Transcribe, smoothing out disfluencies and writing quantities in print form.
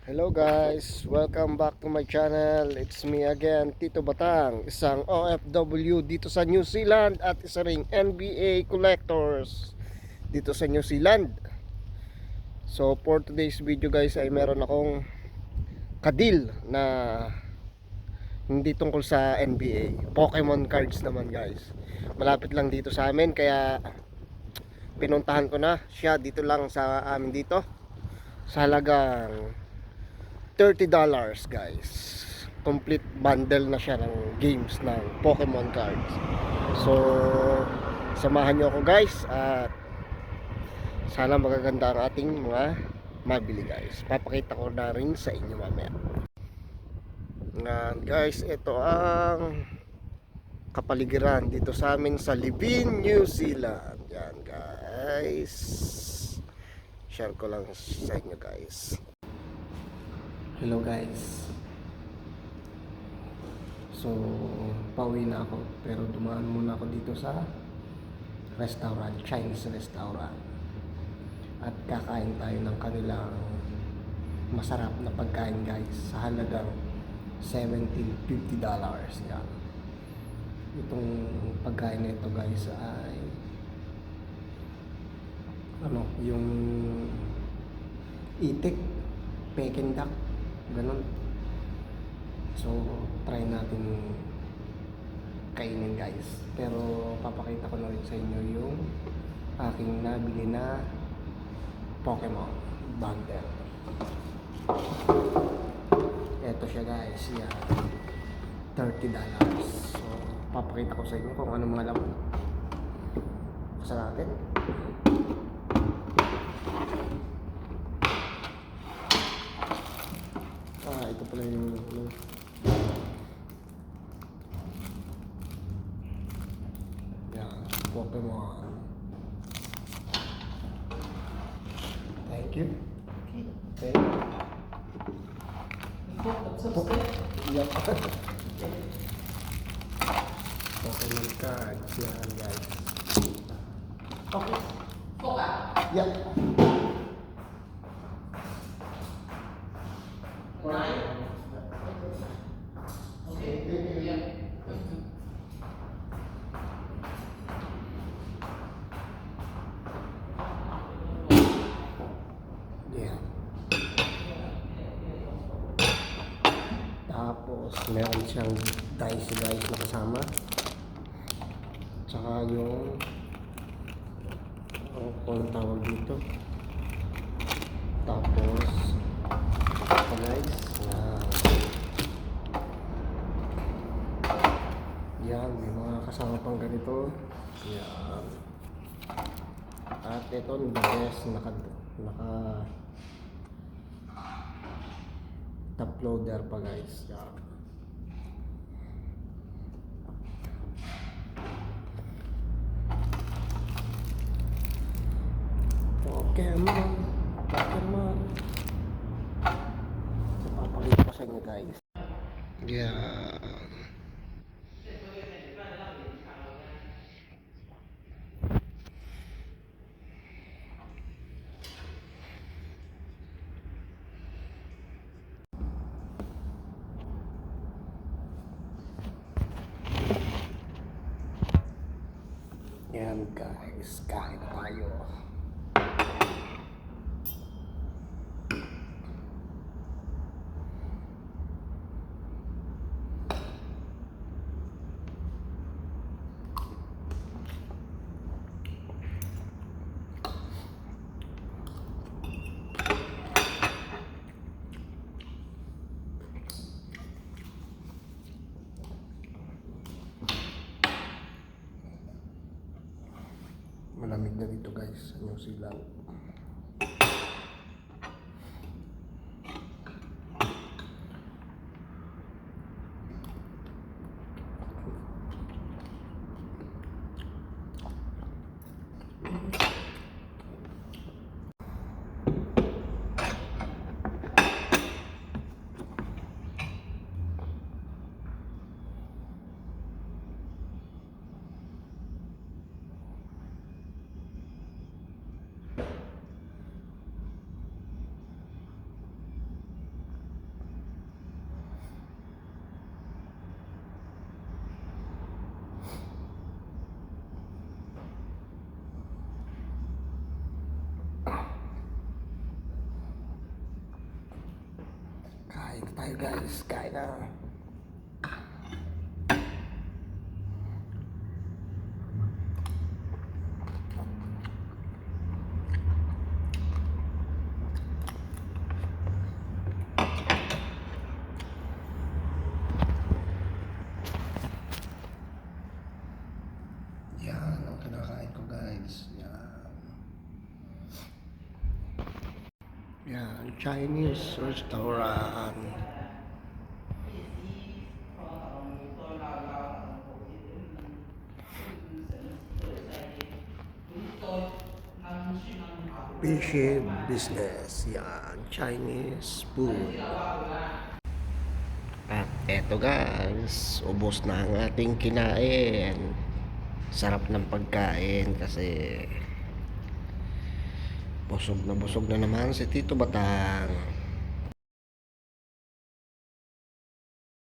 Hello guys, welcome back to my channel. It's me again, Tito Batang, isang OFW dito sa New Zealand at isa ring NBA collectors dito sa New Zealand. So for today's video guys ay meron akong kadil na hindi tungkol sa NBA, Pokemon cards naman guys. Malapit lang dito sa amin kaya pinuntahan ko na siya dito lang sa amin dito sa halagang $30 guys. Complete bundle na siya ng games ng Pokemon cards. So samahan nyo ako guys at sana magaganda ang ating mga mabili guys. Papakita ko na rin sa inyo mamaya. Nga guys, ito ang kapaligiran dito sa amin sa Libin, New Zealand. Yan guys, share ko lang sa inyo guys. Hello guys. So, pauwi na ako pero dumaan muna ako dito sa restaurant, Chinese restaurant. At kakain tayo ng kanilang masarap na pagkain guys sa halagang $17.50. Yan. Itong pagkain na ito guys ay yung itik, Peking duck, ganun. So try natin kainin guys, pero papakita ko na rin sa inyo yung aking nabili na Pokemon bundle. Eto siya guys, yan, $30. So papakita ko sa inyo kung ano mga laman sa natin. Ito pala yung yan, Pokemon. Thank you. Okay. Yep. Pokemon cards yan guys. Okay. Yep. Tapos meron siyang dice guys na kasama, tsaka yung kung tawag dito. Tapos ito guys, yan, may mga kasama pang ganito. Yan. At ito the best, naka top loader pa guys. Yan. Pokemon. So papakita ko sa inyo guys. Yeah. Yan guys, kain na tayo. Malamig na dito guys sa New Zealand. Kain na tayo guys, kain na. Yan ang kinakain ko guys. Yan, Chinese restaurant. Fishy business. Yan, Chinese food. At eto guys, ubos na ang ating kinain. Sarap ng pagkain kasi busog na naman si Tito Batang.